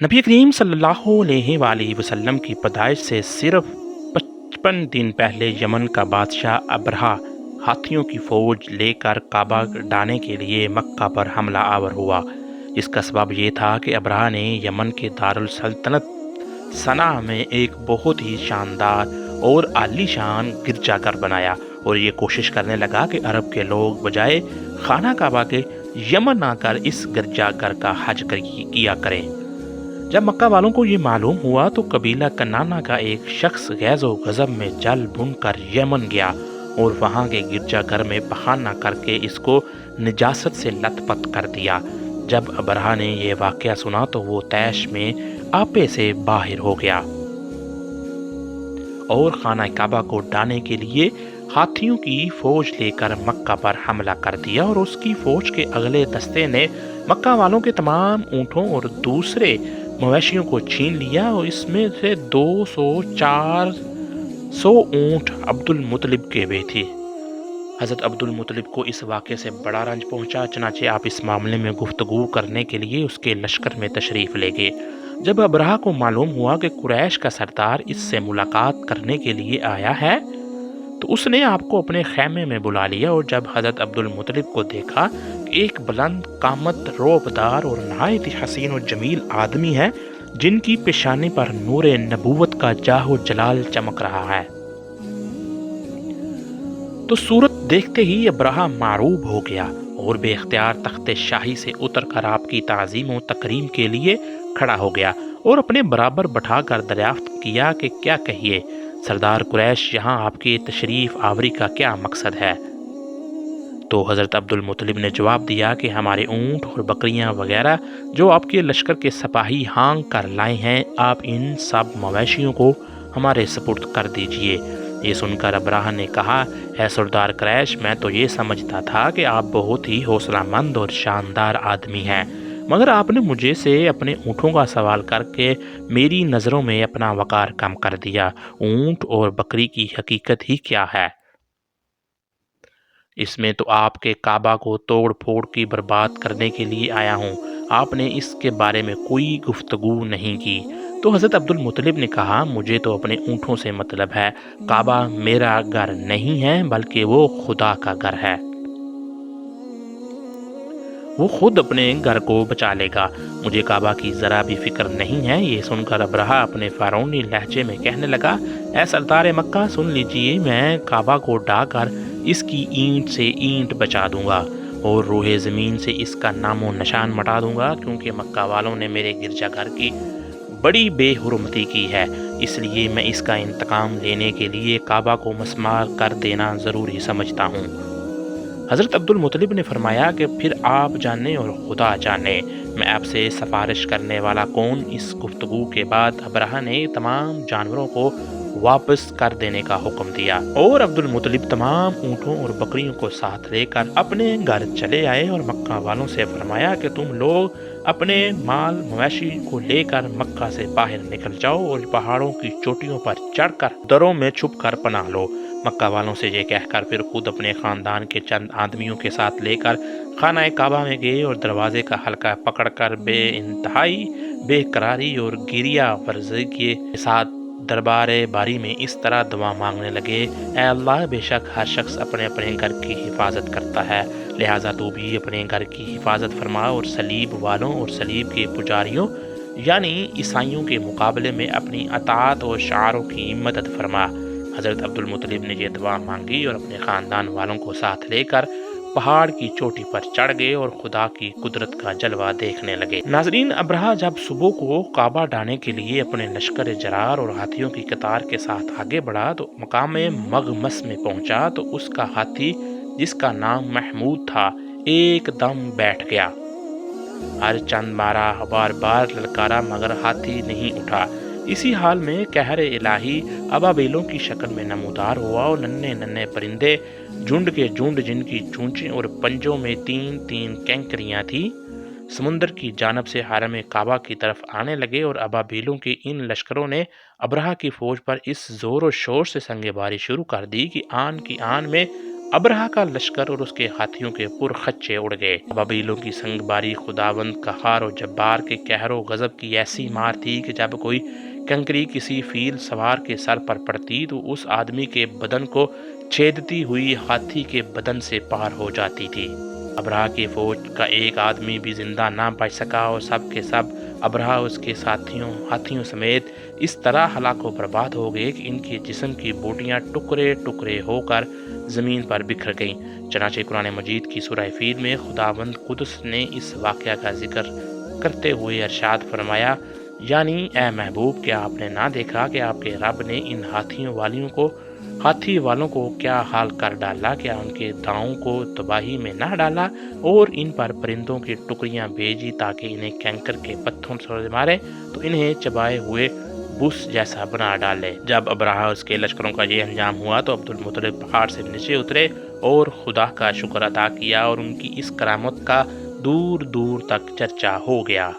नबी करीम सल्लल्लाहु अलैहि वसल्लम की पैदाइश से सिर्फ 55 दिन पहले यमन का बादशाह अबरहा हाथियों की फौज लेकर काबा ढाने के लिए मक्का पर हमला आवर हुआ। इसका सबब ये था कि अबरहा ने यमन के दारुल सल्तनत सना में एक बहुत ही शानदार और आलीशान गिरजाघर बनाया और ये कोशिश करने लगा कि अरब के लोग बजाय खाना काबा के यमन आकर इस गिरजाघर का हज किया करें। जब मक्का वालों को ये मालूम हुआ तो कबीला कन्नाना का एक शख्स गैज़ो गज़ब में जल भुन कर यमन गया और वहाँ के गिरजाघर में बहाना करके इसको निजासत से लथपथ कर दिया। जब अबरहा ने यह वाक़या सुना तो वो तैश में आपे से बाहर हो गया और खाना काबा को ढाने के लिए हाथियों की फौज लेकर मक्का पर हमला कर दिया और उसकी फौज के अगले दस्ते ने मक्का वालों के तमाम ऊँटों और दूसरे मवेशियों को छीन लिया और इसमें से 200-400 ऊँट अब्दुल मुतलिब के भी थे। हज़रत अब्दुल मुतलिब को इस वाक़े से बड़ा रंज पहुंचा, चनाचे आप इस मामले में गुफ्तगू करने के लिए उसके लश्कर में तशरीफ़ ले गए। जब अबरहा को मालूम हुआ कि कुरैश का सरदार इससे मुलाकात करने के लिए आया है तो उसने आपको अपने खैमे में बुला लिया और जब हज़रत अब्दुल मुतलिब को देखा कि एक बुलंद कामत रोबदार और नहायत हसीन और जमील आदमी है जिनकी पेशानी पर नूर नबूवत का जाहो जलाल चमक रहा है, तो सूरत देखते ही अबरहा मारूब हो गया और बेख्तियार तख्ते शाही से उतरकर आपकी ताज़ीम और तकरीम के लिए खड़ा हो गया और अपने बराबर बैठाकर दरियाफ्त किया कि क्या कहिए सरदार कुरैश, यहाँ आपकी तशरीफ़ आवरी का क्या मकसद है। तो हज़रत अब्दुल मुतलिब ने जवाब दिया कि हमारे ऊँट और बकरियाँ वगैरह जो आपके लश्कर के सिपाही हांग कर लाए हैं, आप इन सब मवेशियों को हमारे सपुर्द कर दीजिए। ये सुनकर अबरहा ने कहा, है सरदार कुरैश, मैं तो ये समझता था कि आप बहुत ही हौसलामंद और शानदार आदमी हैं, मगर आपने मुझे से अपने ऊँटों का सवाल करके मेरी नज़रों में अपना वक़ार कम कर दिया। ऊँट और बकरी की हकीकत ही क्या है? इसमें तो आपके काबा को तोड़ फोड़ की बर्बाद करने के लिए आया हूँ, आपने इसके बारे में कोई गुफ्तगू नहीं की। तो हज़रत अब्दुल मुतलिब ने कहा, मुझे तो अपने ऊँटों से मतलब है, काबा मेरा घर नहीं है बल्कि वो खुदा का घर है, वो खुद अपने घर को बचा लेगा, मुझे काबा की ज़रा भी फिक्र नहीं है। ये सुनकर अबरहा अपने फ़ारौनी लहजे में कहने लगा, ऐ सरदार मक्का, सुन लीजिए, मैं काबा को ढाकर इसकी ईंट से ईंट बचा दूंगा और रोहे ज़मीन से इसका नामो निशान मिटा दूंगा, क्योंकि मक्का वालों ने मेरे गिरजाघर की बड़ी बेहुरमती की है, इसलिए मैं इसका इंतकाम लेने के लिए काबा को मस्मार कर देना ज़रूरी समझता हूँ। हज़रत अब्दुल मुतलिब ने फरमाया कि फिर आप जाने और खुदा जाने, मैं आपसे सिफारिश करने वाला कौन। इस गुफ्तगू के बाद अबरहा ने तमाम जानवरों को वापस कर देने का हुक्म दिया और अब्दुल मुतलिब तमाम ऊँटों और बकरियों को साथ लेकर अपने घर चले आए और मक्का वालों से फरमाया कि तुम लोग अपने माल मवेशी को लेकर मक्का से बाहर निकल जाओ और पहाड़ों की चोटियों पर चढ़कर दरों में छुप कर पनाह लो। मक्का वालों से ये कहकर फिर खुद अपने ख़ानदान के चंद आदमियों के साथ लेकर खाना काबा में गए और दरवाजे का हल्का पकड़कर बेइंतहाई बेकरारी और गिरिया वर्जी के साथ दरबारे बारी में इस तरह दुआ मांगने लगे, ऐ अल्लाह, बेशक हर शख्स अपने अपने घर की हिफाजत करता है, लिहाजा तू भी अपने घर की हिफाजत फरमा और सलीब वालों और सलीब के पुजारियों यानी ईसाइयों के मुकाबले में अपनी अतात और शारों की मदद फरमा। हज़रत अब्दुल मुतलिब ने ये दुआ मांगी और अपने ख़ानदान वालों को साथ लेकर पहाड़ की चोटी पर चढ़ गए और खुदा की कुदरत का जलवा देखने लगे। नाजरीन, अबरहा जब सुबह को काबा ढाने के लिए अपने लश्कर जरार और हाथियों की कतार के साथ आगे बढ़ा तो मकाम मगमस में पहुंचा तो उसका हाथी, जिसका नाम महमूद था, एकदम बैठ गया। हर चंद मारा, बार बार ललकारा, मगर हाथी नहीं उठा। इसी हाल में कहर इलाही अबाबीलों की शक्ल में नमूदार हुआ और नन्हे नन्हे परिंदे झुंड के झुंड, जिनकी चोंचें और पंजों में 3-3 कैंकरियां थी, समुंदर की जानब से हरम काबा की तरफ आने लगे और अबाबीलों के इन लश्करों ने अबरहा की फौज पर इस जोर और शोर से संगेबारी शुरू कर दी कि आन की आन में ابرہا کا لشکر اور اس کے ہاتھیوں کے پرخچے اڑ گئے۔ ابابیلوں کی سنگباری خداوند قہار و جبار کے قہر و غضب کی ایسی مار تھی کہ جب کوئی کنکری کسی فیل سوار کے سر پر پڑتی تو اس آدمی کے بدن کو چھیدتی ہوئی ہاتھی کے بدن سے پار ہو جاتی تھی۔ ابرہا کی فوج کا ایک آدمی بھی زندہ نہ بچ سکا اور سب کے سب ابرہا اس کے ساتھیوں ہاتھیوں سمیت اس طرح ہلاک و برباد ہو گئے کہ ان کے جسم کی بوٹیاں ٹکڑے ٹکڑے ہو کر زمین پر بکھر گئیں۔ چنانچہ قرآن مجید کی سورہ فیل میں خداوند قدس نے اس واقعہ کا ذکر کرتے ہوئے ارشاد فرمایا، یعنی اے محبوب، کیا آپ نے نہ دیکھا کہ آپ کے رب نے ان ہاتھی والوں کو کیا حال کر ڈالا؟ کیا ان کے داؤں کو تباہی میں نہ ڈالا اور ان پر پرندوں کی ٹکڑیاں بھیجی تاکہ انہیں کینکر کے پتھروں سے مارے تو انہیں چبائے ہوئے بس جیسا بنا ڈالے۔ جب ابرہا اس کے لشکروں کا یہ انجام ہوا تو عبدالمطلب پہاڑ سے نیچے اترے اور خدا کا شکر ادا کیا اور ان کی اس کرامت کا دور دور تک چرچا ہو گیا۔